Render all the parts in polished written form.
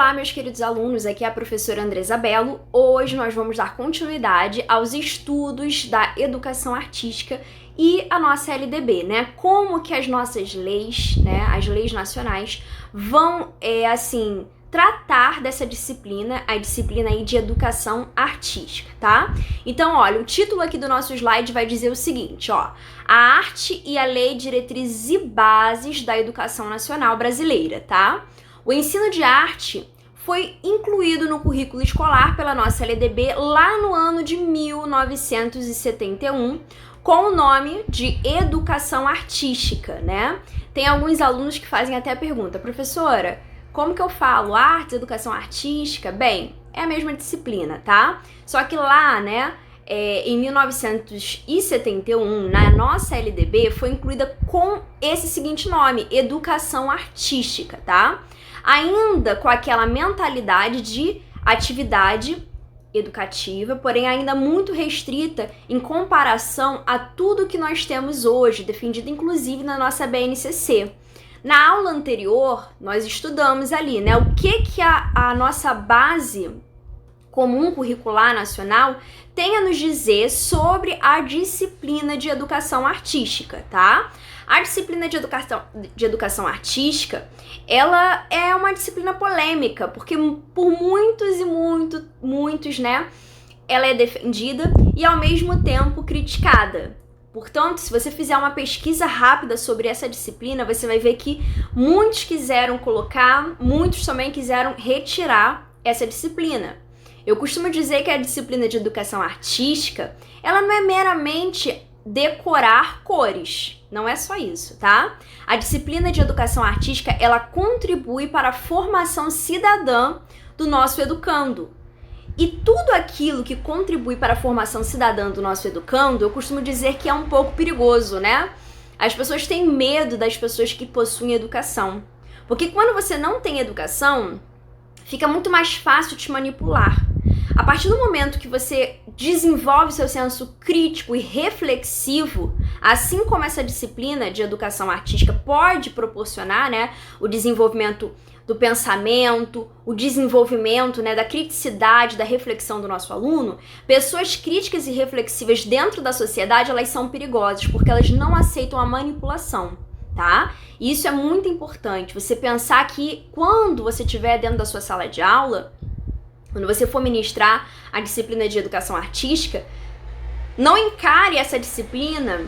Olá, meus queridos alunos, aqui é a professora Andresa Bello. Hoje nós vamos dar continuidade aos estudos da educação artística e a nossa LDB, né? Como que as nossas leis, né, as leis nacionais, vão, tratar dessa disciplina, a disciplina aí de educação artística, tá? Então, olha, o título aqui do nosso slide vai dizer o seguinte, ó: a arte e a lei, diretrizes e bases da educação nacional brasileira, tá? O ensino de arte foi incluído no currículo escolar pela nossa LDB lá no ano de 1971, com o nome de educação artística, né? Tem alguns alunos que fazem até a pergunta: professora, como que eu falo artes, educação artística? Bem, é a mesma disciplina, tá? Só que lá, né, em 1971, na nossa LDB, foi incluída com esse seguinte nome: educação artística, tá? Ainda com aquela mentalidade de atividade educativa, porém ainda muito restrita em comparação a tudo que nós temos hoje, defendido inclusive na nossa BNCC. Na aula anterior, nós estudamos ali, né, o que a nossa base comum curricular nacional tem a nos dizer sobre a disciplina de educação artística, tá? A disciplina de educação artística, ela é uma disciplina polêmica, porque por muitos, né, ela é defendida e ao mesmo tempo criticada. Portanto, se você fizer uma pesquisa rápida sobre essa disciplina, você vai ver que muitos quiseram colocar, muitos também quiseram retirar essa disciplina. Eu costumo dizer que a disciplina de educação artística, ela não é meramente decorar cores, não é só isso, tá? A disciplina de educação artística, ela contribui para a formação cidadã do nosso educando. E tudo aquilo que contribui para a formação cidadã do nosso educando, eu costumo dizer que é um pouco perigoso, né? As pessoas têm medo das pessoas que possuem educação. Porque quando você não tem educação, fica muito mais fácil te manipular. A partir do momento que você desenvolve seu senso crítico e reflexivo, assim como essa disciplina de educação artística pode proporcionar, né, o desenvolvimento do pensamento, o desenvolvimento, né, da criticidade, da reflexão do nosso aluno, pessoas críticas e reflexivas dentro da sociedade, elas são perigosas, porque elas não aceitam a manipulação, tá? E isso é muito importante, você pensar que quando você estiver dentro da sua sala de aula, quando você for ministrar a disciplina de educação artística, não encare essa disciplina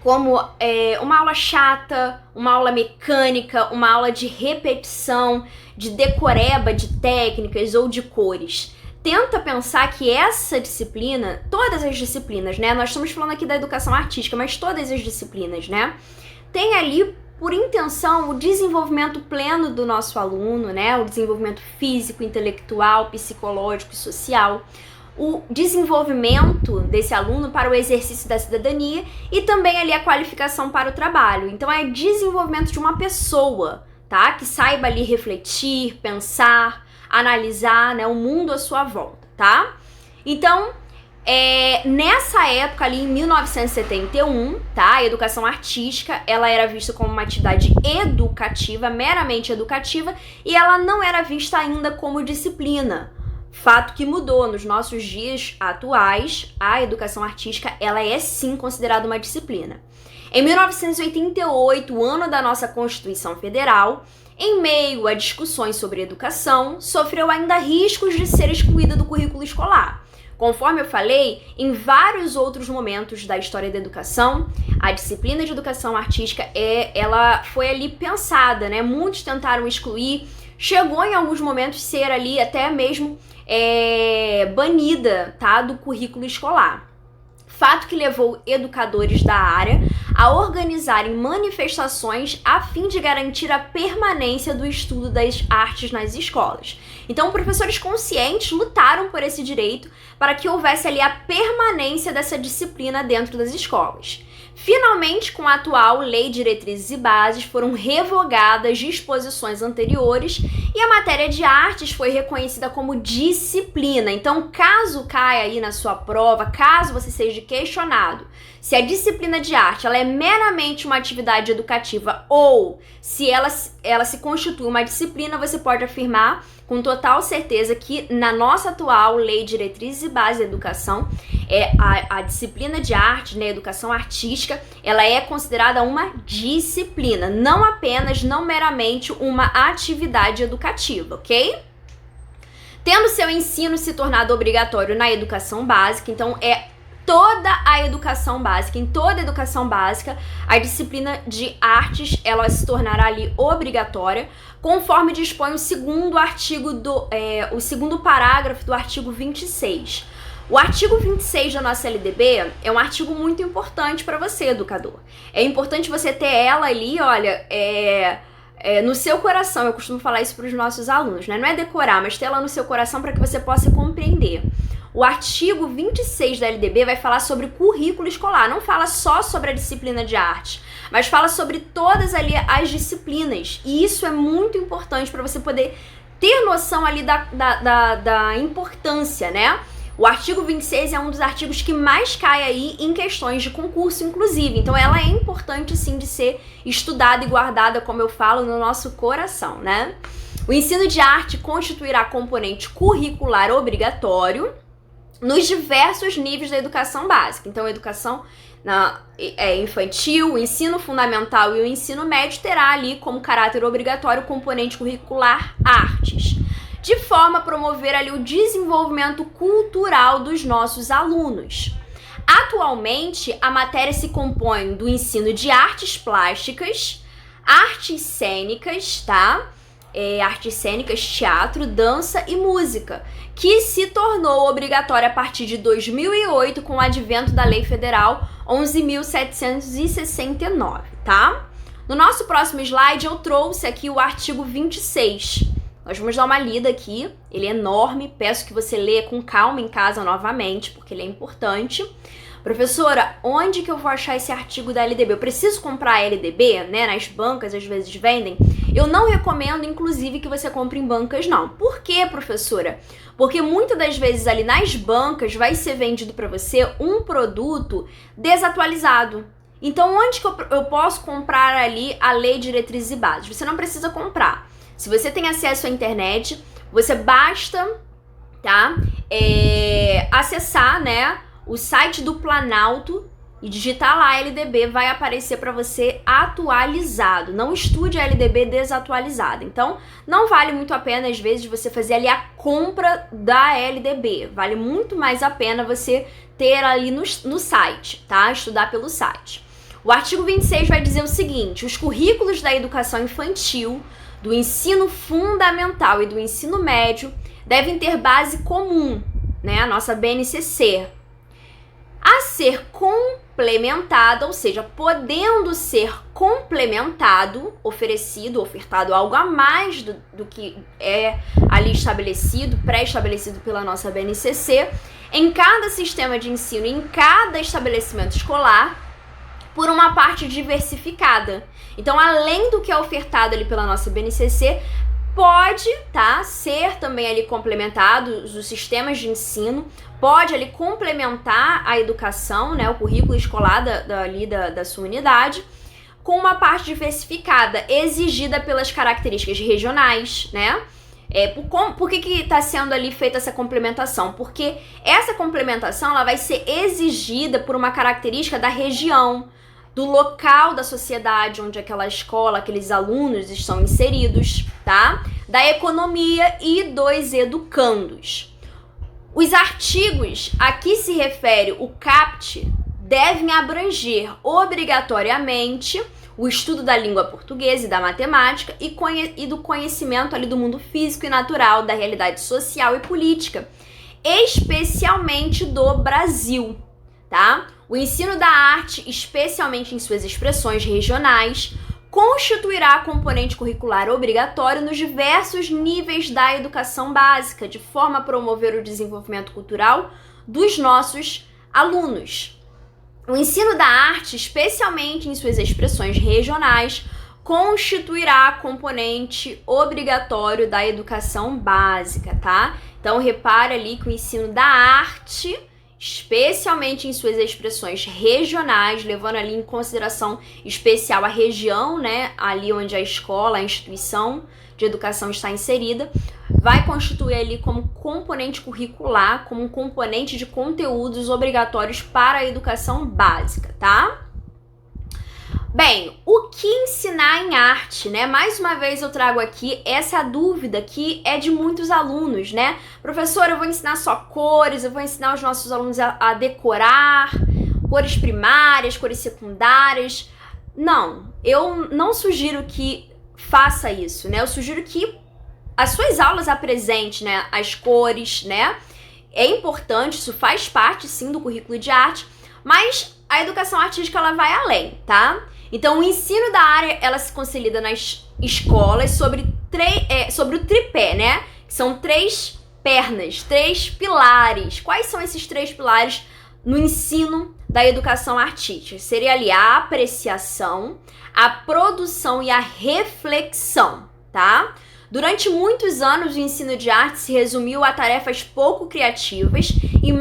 como uma aula chata, uma aula mecânica, uma aula de repetição, de decoreba de técnicas ou de cores. Tenta pensar que essa disciplina, todas as disciplinas, né? Nós estamos falando aqui da educação artística, mas todas as disciplinas, né? Tem ali por intenção o desenvolvimento pleno do nosso aluno, né? O desenvolvimento físico, intelectual, psicológico e social, o desenvolvimento desse aluno para o exercício da cidadania e também ali a qualificação para o trabalho. Então é desenvolvimento de uma pessoa, tá? Que saiba ali refletir, pensar, analisar, né, o mundo à sua volta, tá? Então, nessa época ali, em 1971, tá? A educação artística, ela era vista como uma atividade educativa, meramente educativa, e ela não era vista ainda como disciplina. Fato que mudou. Nos nossos dias atuais, a educação artística, ela é sim considerada uma disciplina. Em 1988, o ano da nossa Constituição Federal, em meio a discussões sobre educação, sofreu ainda riscos de ser excluída do currículo escolar. Conforme eu falei, em vários outros momentos da história da educação, a disciplina de educação artística, ela foi ali pensada, né? Muitos tentaram excluir, chegou em alguns momentos ser ali até mesmo banida, tá, do currículo escolar. Fato que levou educadores da área a organizarem manifestações a fim de garantir a permanência do estudo das artes nas escolas. Então, professores conscientes lutaram por esse direito para que houvesse ali a permanência dessa disciplina dentro das escolas. Finalmente, com a atual Lei de Diretrizes e Bases, foram revogadas disposições anteriores e a matéria de artes foi reconhecida como disciplina. Então, caso caia aí na sua prova, caso você seja questionado se a disciplina de arte ela é meramente uma atividade educativa ou se ela se constitui uma disciplina, você pode afirmar com total certeza que na nossa atual Lei de Diretrizes e Bases da Educação, a disciplina de arte, né, educação artística, ela é considerada uma disciplina, não meramente uma atividade educativa, ok? Tendo seu ensino se tornado obrigatório na educação básica, então toda a educação básica, em toda a educação básica, a disciplina de artes, ela se tornará ali obrigatória, conforme dispõe o segundo parágrafo do artigo 26. O artigo 26 da nossa LDB é um artigo muito importante para você, educador. É importante você ter ela ali, olha, no seu coração. Eu costumo falar isso para os nossos alunos, né? Não é decorar, mas ter ela no seu coração para que você possa compreender. O artigo 26 da LDB vai falar sobre currículo escolar, não fala só sobre a disciplina de arte, mas fala sobre todas ali as disciplinas. E isso é muito importante para você poder ter noção ali da importância, né? O artigo 26 é um dos artigos que mais cai aí em questões de concurso, inclusive. Então ela é importante sim de ser estudada e guardada, como eu falo, no nosso coração, né? O ensino de arte constituirá componente curricular obrigatório nos diversos níveis da educação básica. Então, a educação infantil, o ensino fundamental e o ensino médio terá ali como caráter obrigatório o componente curricular artes, de forma a promover ali o desenvolvimento cultural dos nossos alunos. Atualmente, a matéria se compõe do ensino de artes plásticas, artes cênicas, tá? Artes cênicas, teatro, dança e música, que se tornou obrigatória a partir de 2008 com o advento da Lei Federal 11.769, tá? No nosso próximo slide eu trouxe aqui o artigo 26. Nós vamos dar uma lida aqui, ele é enorme, peço que você leia com calma em casa novamente, porque ele é importante. Professora, onde que eu vou achar esse artigo da LDB? Eu preciso comprar a LDB, né? Nas bancas às vezes vendem. Eu não recomendo, inclusive, que você compre em bancas, não. Por quê, professora? Porque muitas das vezes ali nas bancas vai ser vendido para você um produto desatualizado. Então, onde que eu posso comprar ali a Lei de Diretrizes e Bases? Você não precisa comprar. Se você tem acesso à internet, você basta, tá? Acessar, né, o site do Planalto e digitar lá LDB, vai aparecer para você atualizado. Não estude a LDB desatualizada. Então, não vale muito a pena, às vezes, você fazer ali a compra da LDB. Vale muito mais a pena você ter ali no site, tá? Estudar pelo site. O artigo 26 vai dizer o seguinte: os currículos da educação infantil, do ensino fundamental e do ensino médio devem ter base comum, né? A nossa BNCC, a ser complementada, ou seja, podendo ser complementado, ofertado algo a mais do que é ali estabelecido, pré-estabelecido pela nossa BNCC, em cada sistema de ensino, em cada estabelecimento escolar, por uma parte diversificada. Então, além do que é ofertado ali pela nossa BNCC, pode, tá, ser também ali complementado os sistemas de ensino, pode ali complementar a educação, né, o currículo escolar da sua unidade, com uma parte diversificada, exigida pelas características regionais, né? Por que está sendo ali feita essa complementação? Porque essa complementação ela vai ser exigida por uma característica da região, do local da sociedade onde aquela escola, aqueles alunos estão inseridos, tá? Da economia e dos educandos. Os artigos a que se refere o CAPT devem abranger obrigatoriamente o estudo da língua portuguesa e da matemática e do conhecimento ali do mundo físico e natural, da realidade social e política, especialmente do Brasil, tá? O ensino da arte, especialmente em suas expressões regionais, constituirá componente curricular obrigatório nos diversos níveis da educação básica, de forma a promover o desenvolvimento cultural dos nossos alunos. O ensino da arte, especialmente em suas expressões regionais, constituirá componente obrigatório da educação básica, tá? Então, repare ali que o ensino da arte, especialmente em suas expressões regionais, levando ali em consideração especial a região, né, ali onde a escola, a instituição de educação está inserida, vai constituir ali como componente curricular, como um componente de conteúdos obrigatórios para a educação básica, tá? Bem, o que ensinar em arte, né? Mais uma vez eu trago aqui essa dúvida que é de muitos alunos, né? Professor, eu vou ensinar só cores, eu vou ensinar os nossos alunos a decorar cores primárias, cores secundárias. Não, eu não sugiro que faça isso, né? Eu sugiro que as suas aulas apresentem, né, as cores, né? É importante, isso faz parte, sim, do currículo de arte, mas a educação artística, ela vai além, tá? Então, o ensino da área, ela se consolida nas escolas sobre o tripé, né? Que são 3 pernas, 3 pilares. Quais são esses 3 pilares no ensino da educação artística? Seria ali a apreciação, a produção e a reflexão, tá? Durante muitos anos, o ensino de arte se resumiu a tarefas pouco criativas e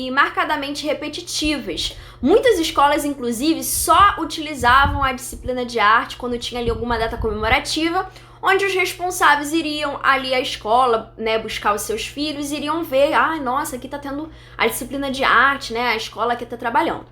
marcadamente repetitivas. Muitas escolas, inclusive, só utilizavam a disciplina de arte quando tinha ali alguma data comemorativa, onde os responsáveis iriam ali à escola, né, buscar os seus filhos, iriam ver, nossa, aqui tá tendo a disciplina de arte, né, a escola aqui tá trabalhando.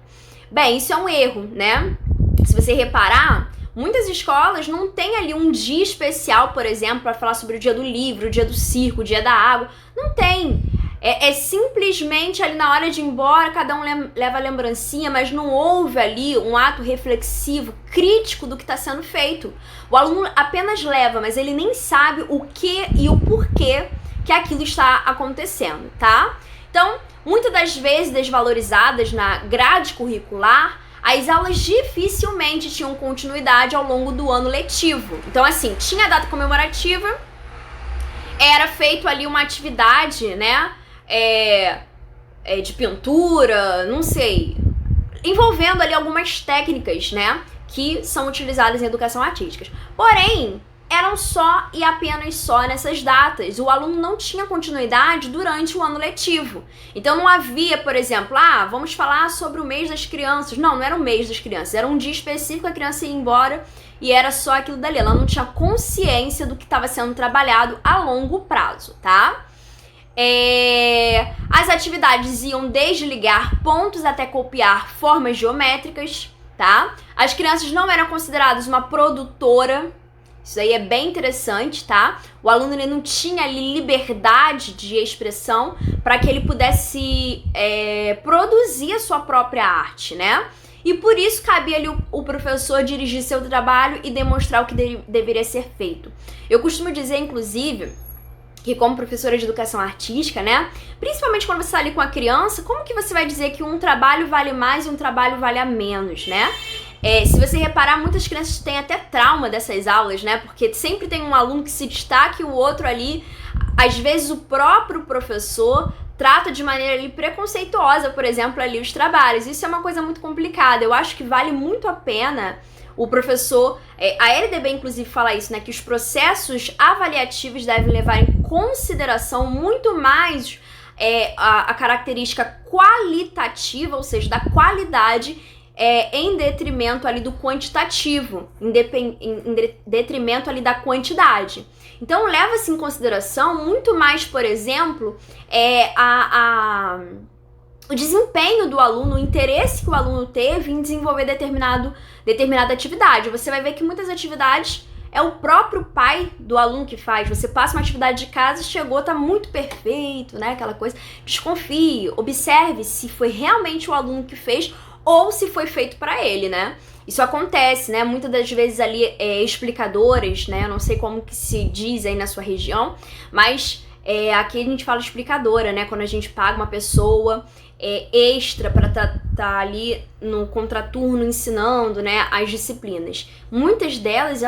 Bem, isso é um erro, né? Se você reparar, muitas escolas não têm ali um dia especial, por exemplo, para falar sobre o dia do livro, o dia do circo, o dia da água. Não tem. É simplesmente ali na hora de ir embora, cada um leva a lembrancinha, mas não houve ali um ato reflexivo, crítico do que está sendo feito. O aluno apenas leva, mas ele nem sabe o que e o porquê que aquilo está acontecendo, tá? Então, muitas das vezes desvalorizadas na grade curricular, as aulas dificilmente tinham continuidade ao longo do ano letivo. Então, assim, tinha a data comemorativa, era feito ali uma atividade, né, de pintura, não sei, envolvendo ali algumas técnicas, né, que são utilizadas em educação artística. Porém, eram só e apenas só nessas datas. O aluno não tinha continuidade durante o ano letivo. Então não havia, por exemplo, vamos falar sobre o mês das crianças. Não era o mês das crianças, era um dia específico, a criança ia embora e era só aquilo dali. Ela não tinha consciência do que estava sendo trabalhado a longo prazo, tá? As atividades iam desde ligar pontos até copiar formas geométricas, tá? As crianças não eram consideradas uma produtora. Isso aí é bem interessante, tá? O aluno, ele não tinha ali liberdade de expressão para que ele pudesse produzir a sua própria arte, né? E por isso cabia ali o professor dirigir seu trabalho e demonstrar o que deveria ser feito. Eu costumo dizer, inclusive, que como professora de educação artística, né? Principalmente quando você está ali com a criança, como que você vai dizer que um trabalho vale mais e um trabalho vale a menos, né? Se você reparar, muitas crianças têm até trauma dessas aulas, né? Porque sempre tem um aluno que se destaca e o outro ali, às vezes o próprio professor trata de maneira ali preconceituosa, por exemplo, ali os trabalhos. Isso é uma coisa muito complicada. Eu acho que vale muito a pena o professor, a LDB inclusive fala isso, né? Que os processos avaliativos devem levar em consideração muito mais a característica qualitativa, ou seja, da qualidade, em detrimento ali do quantitativo, em detrimento ali da quantidade. Então, leva-se em consideração muito mais, por exemplo, o desempenho do aluno, o interesse que o aluno teve em desenvolver determinada atividade. Você vai ver que muitas atividades é o próprio pai do aluno que faz. Você passa uma atividade de casa, chegou, tá muito perfeito, né? Aquela coisa. Desconfie, observe se foi realmente o aluno que fez ou se foi feito para ele, né? Isso acontece, né? Muitas das vezes ali explicadoras, né? Eu não sei como que se diz aí na sua região, mas aqui a gente fala explicadora, né? Quando a gente paga uma pessoa extra para tá ali no contraturno ensinando, né, as disciplinas. Muitas delas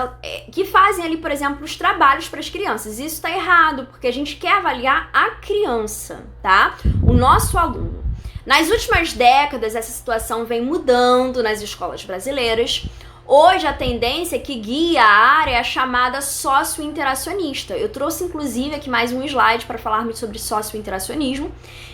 que fazem ali, por exemplo, os trabalhos para as crianças. Isso tá errado, porque a gente quer avaliar a criança, tá? O nosso aluno. Nas últimas décadas, essa situação vem mudando nas escolas brasileiras. Hoje, a tendência que guia a área é a chamada sócio-interacionista. Eu trouxe, inclusive, aqui mais um slide para falarmos sobre sócio-interacionismo.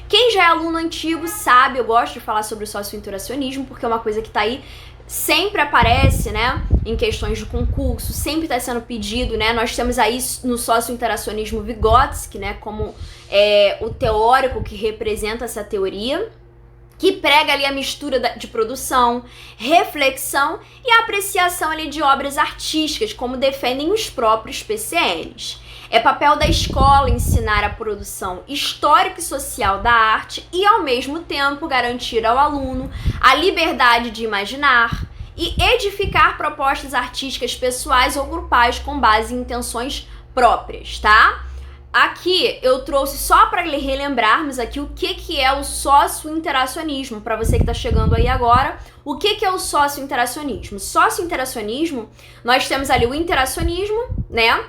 Quem já é aluno antigo sabe, eu gosto de falar sobre o sócio-interacionismo, porque é uma coisa que está aí sempre aparece, né, em questões de concurso, sempre está sendo pedido, né, nós temos aí no sócio-interacionismo Vygotsky, né, como o teórico que representa essa teoria, que prega ali a mistura de produção, reflexão e apreciação ali de obras artísticas, como defendem os próprios PCNs. É papel da escola ensinar a produção histórica e social da arte e, ao mesmo tempo, garantir ao aluno a liberdade de imaginar e edificar propostas artísticas pessoais ou grupais com base em intenções próprias, tá? Aqui eu trouxe só para relembrarmos aqui o que é o sócio-interacionismo, para você que está chegando aí agora. O que é o sócio-interacionismo? Sócio-interacionismo, nós temos ali o interacionismo, né?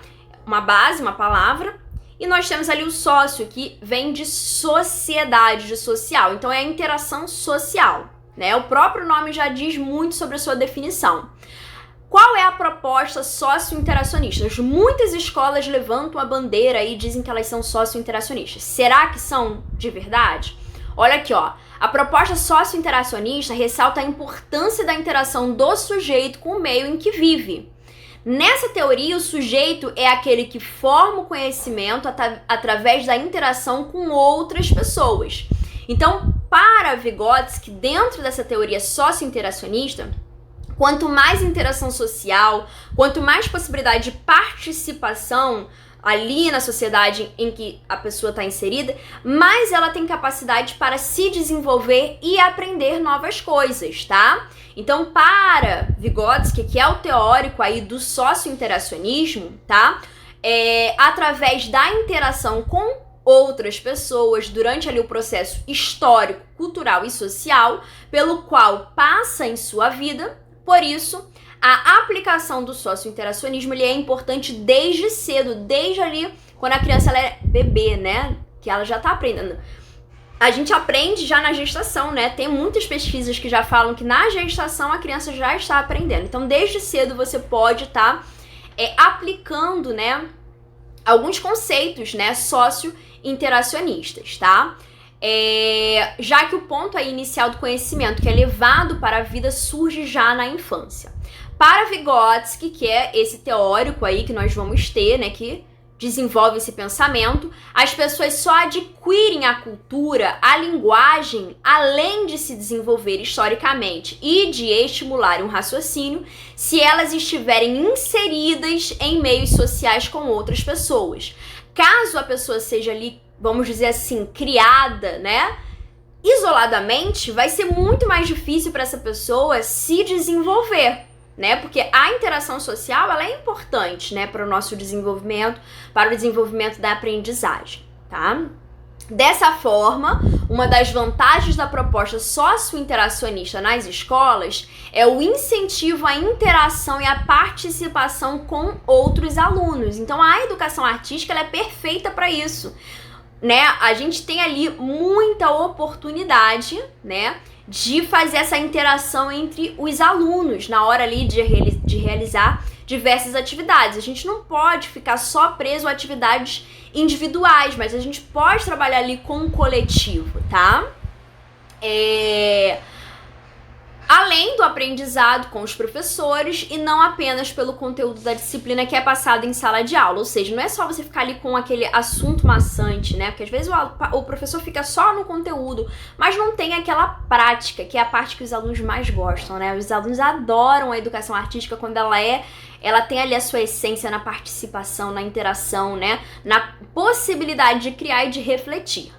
Uma base, uma palavra, e nós temos ali o sócio, que vem de sociedade, de social, então é a interação social, né? O próprio nome já diz muito sobre a sua definição. Qual é a proposta sócio-interacionista? Muitas escolas levantam a bandeira e dizem que elas são sócio-interacionistas. Será que são de verdade? Olha aqui, ó. A proposta sócio-interacionista ressalta a importância da interação do sujeito com o meio em que vive. Nessa teoria, o sujeito é aquele que forma o conhecimento através da interação com outras pessoas. Então, para Vygotsky, dentro dessa teoria sócio-interacionista, quanto mais interação social, quanto mais possibilidade de participação ali na sociedade em que a pessoa está inserida, mais ela tem capacidade para se desenvolver e aprender novas coisas, tá? Então, para Vygotsky, que é o teórico aí do sócio-interacionismo, tá? Através da interação com outras pessoas durante ali o processo histórico, cultural e social, pelo qual passa em sua vida. Por isso, a aplicação do sócio-interacionismo ele é importante desde cedo, desde ali quando a criança ela é bebê, né? Que ela já está aprendendo. A gente aprende já na gestação, né? Tem muitas pesquisas que já falam que na gestação a criança já está aprendendo. Então, desde cedo você pode estar aplicando, né, alguns conceitos, né, sócio-interacionistas, tá? Já que o ponto aí inicial do conhecimento, que é levado para a vida, surge já na infância. Para Vygotsky, que é esse teórico aí que nós vamos ter, né, que desenvolve esse pensamento, as pessoas só adquirem a cultura, a linguagem, além de se desenvolver historicamente e de estimular um raciocínio, se elas estiverem inseridas em meios sociais com outras pessoas. Caso a pessoa seja ali, vamos dizer assim, criada, né, isoladamente, vai ser muito mais difícil para essa pessoa se desenvolver, né? Porque a interação social, ela é importante, né, para o nosso desenvolvimento, para o desenvolvimento da aprendizagem, tá? Dessa forma, uma das vantagens da proposta sócio-interacionista nas escolas é o incentivo à interação e à participação com outros alunos. Então, a educação artística ela é perfeita para isso, né? A gente tem ali muita oportunidade, né, de fazer essa interação entre os alunos na hora ali de realizar diversas atividades. A gente não pode ficar só preso a atividades individuais, mas a gente pode trabalhar ali com o coletivo, tá? Além do aprendizado com os professores e não apenas pelo conteúdo da disciplina que é passado em sala de aula. Ou seja, não é só você ficar ali com aquele assunto maçante, né? Porque às vezes o professor fica só no conteúdo, mas não tem aquela prática, que é a parte que os alunos mais gostam, né? Os alunos adoram a educação artística quando ela tem ali a sua essência na participação, na interação, né? Na possibilidade de criar e de refletir.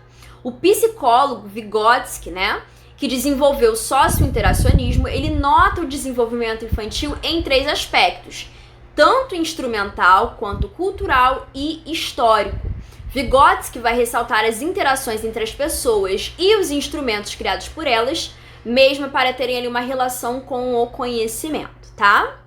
O psicólogo Vygotsky, né, que desenvolveu o sócio-interacionismo, ele nota o desenvolvimento infantil em 3 aspectos, tanto instrumental quanto cultural e histórico. Vygotsky vai ressaltar as interações entre as pessoas e os instrumentos criados por elas, mesmo para terem ali uma relação com o conhecimento, tá?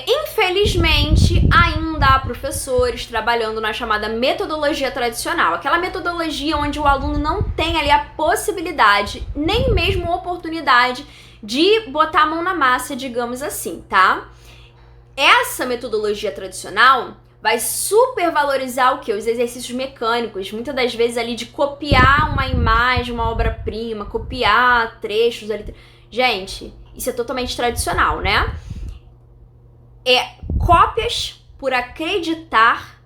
Infelizmente, ainda há professores trabalhando na chamada metodologia tradicional, aquela metodologia onde o aluno não tem ali a possibilidade, nem mesmo oportunidade de botar a mão na massa, digamos assim, tá? Essa metodologia tradicional vai supervalorizar o quê? Os exercícios mecânicos, muitas das vezes ali de copiar uma imagem, uma obra-prima, copiar trechos ali Gente, isso é totalmente tradicional, né? É cópias por acreditar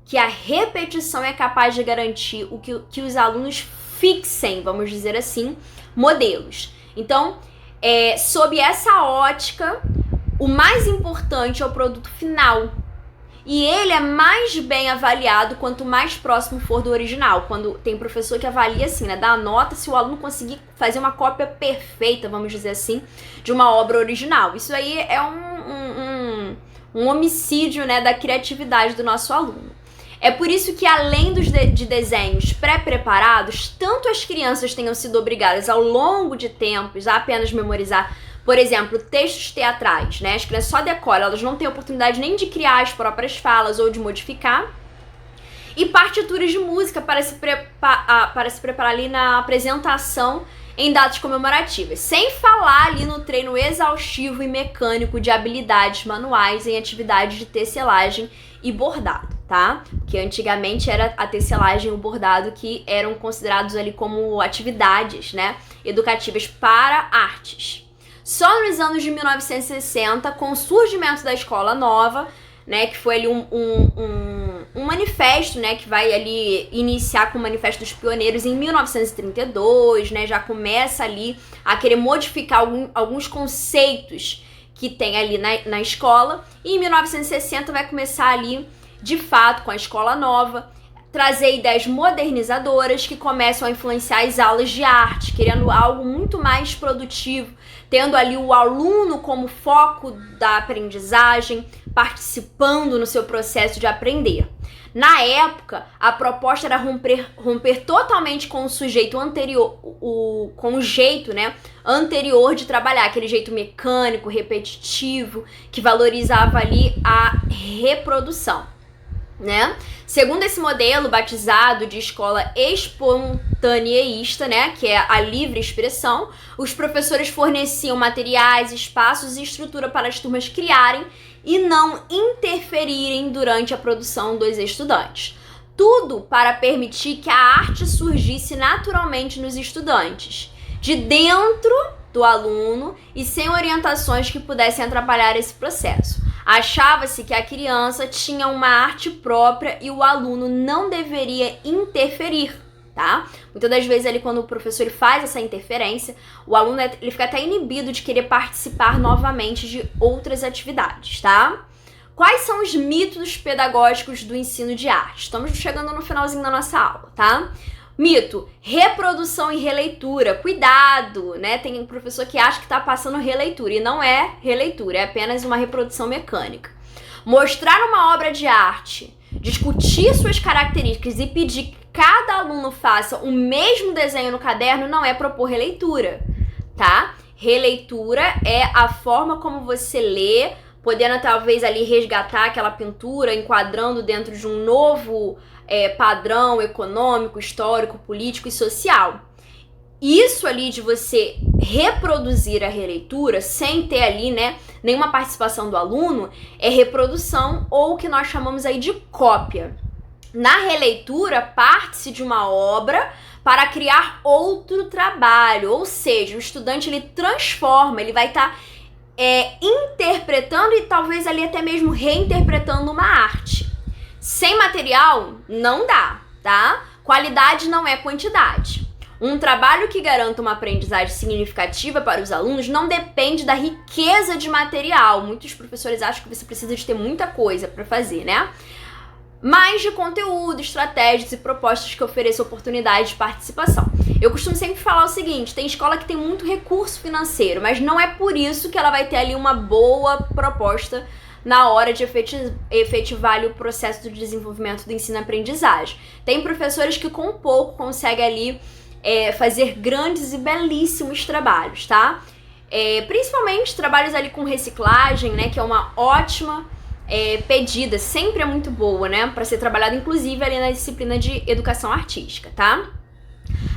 que a repetição é capaz de garantir que os alunos fixem, vamos dizer assim, modelos. Então, sob essa ótica, o mais importante é o produto final. E ele é mais bem avaliado quanto mais próximo for do original. Quando tem professor que avalia assim, né? Dá nota se o aluno conseguir fazer uma cópia perfeita, vamos dizer assim, de uma obra original. Isso aí é um homicídio, né, da criatividade do nosso aluno. É por isso que, além de desenhos pré-preparados, tanto as crianças tenham sido obrigadas ao longo de tempos a apenas memorizar, por exemplo, textos teatrais, né? As crianças só decoram, elas não têm oportunidade nem de criar as próprias falas ou de modificar. E partituras de música para se preparar ali na apresentação em datas comemorativas. Sem falar ali no treino exaustivo e mecânico de habilidades manuais em atividades de tecelagem e bordado, tá? Porque antigamente era a tecelagem e o bordado que eram considerados ali como atividades, né, educativas para artes. Só nos anos de 1960, com o surgimento da escola nova, né, que foi ali um manifesto, né, que vai ali iniciar com o Manifesto dos Pioneiros em 1932, né, já começa ali a querer modificar alguns conceitos que tem ali na escola, e em 1960 vai começar ali, de fato, com a escola nova, trazer ideias modernizadoras que começam a influenciar as aulas de arte, querendo algo muito mais produtivo, tendo ali o aluno como foco da aprendizagem, participando no seu processo de aprender. Na época, a proposta era romper totalmente com o sujeito anterior, com o jeito, né, anterior de trabalhar, aquele jeito mecânico, repetitivo, que valorizava ali a reprodução, né? Segundo esse modelo batizado de escola espontaneísta, né, que é a livre expressão, os professores forneciam materiais, espaços e estrutura para as turmas criarem e não interferirem durante a produção dos estudantes. Tudo para permitir que a arte surgisse naturalmente nos estudantes, de dentro do aluno e sem orientações que pudessem atrapalhar esse processo. Achava-se que a criança tinha uma arte própria e o aluno não deveria interferir, tá? Muitas das vezes ali quando o professor faz essa interferência, o aluno ele fica até inibido de querer participar novamente de outras atividades, tá? Quais são os mitos pedagógicos do ensino de arte? Estamos chegando no finalzinho da nossa aula, tá? Mito, reprodução e releitura. Cuidado, né? Tem um professor que acha que tá passando releitura e não é releitura, é apenas uma reprodução mecânica. Mostrar uma obra de arte, discutir suas características e pedir que cada aluno faça o mesmo desenho no caderno não é propor releitura, tá? Releitura é a forma como você lê, podendo talvez ali resgatar aquela pintura, enquadrando dentro de um novo padrão econômico, histórico, político e social. Isso ali de você reproduzir a releitura sem ter ali, né, nenhuma participação do aluno, é reprodução ou o que nós chamamos aí de cópia. Na releitura, parte-se de uma obra para criar outro trabalho, ou seja, o estudante ele transforma, ele vai estar interpretando e talvez ali até mesmo reinterpretando uma arte. Sem material, não dá, tá? Qualidade não é quantidade. Um trabalho que garanta uma aprendizagem significativa para os alunos não depende da riqueza de material. Muitos professores acham que você precisa de ter muita coisa para fazer, né? Mas de conteúdo, estratégias e propostas que ofereçam oportunidade de participação. Eu costumo sempre falar o seguinte, tem escola que tem muito recurso financeiro, mas não é por isso que ela vai ter ali uma boa proposta na hora de efetivar ali o processo de desenvolvimento do ensino-aprendizagem. Tem professores que com pouco conseguem ali fazer grandes e belíssimos trabalhos, tá? Principalmente trabalhos ali com reciclagem, né, que é uma ótima pedida, sempre é muito boa, né, para ser trabalhado inclusive ali na disciplina de educação artística, tá?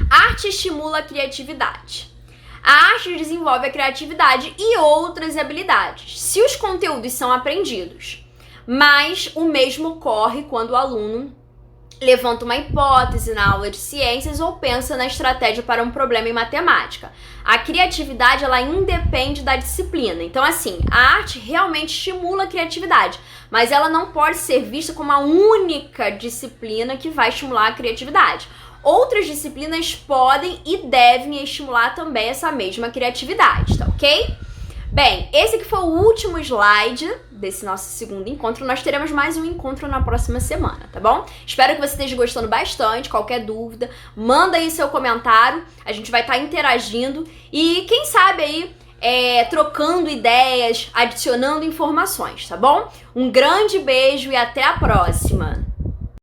Arte estimula a criatividade. A arte desenvolve a criatividade e outras habilidades, se os conteúdos são aprendidos. Mas o mesmo ocorre quando o aluno levanta uma hipótese na aula de ciências ou pensa na estratégia para um problema em matemática. A criatividade, ela independe da disciplina. Então, assim, a arte realmente estimula a criatividade, mas ela não pode ser vista como a única disciplina que vai estimular a criatividade. Outras disciplinas podem e devem estimular também essa mesma criatividade, tá ok? Bem, esse aqui foi o último slide desse nosso segundo encontro. Nós teremos mais um encontro na próxima semana, tá bom? Espero que você esteja gostando bastante. Qualquer dúvida, manda aí seu comentário. A gente vai estar interagindo e quem sabe aí trocando ideias, adicionando informações, tá bom? Um grande beijo e até a próxima!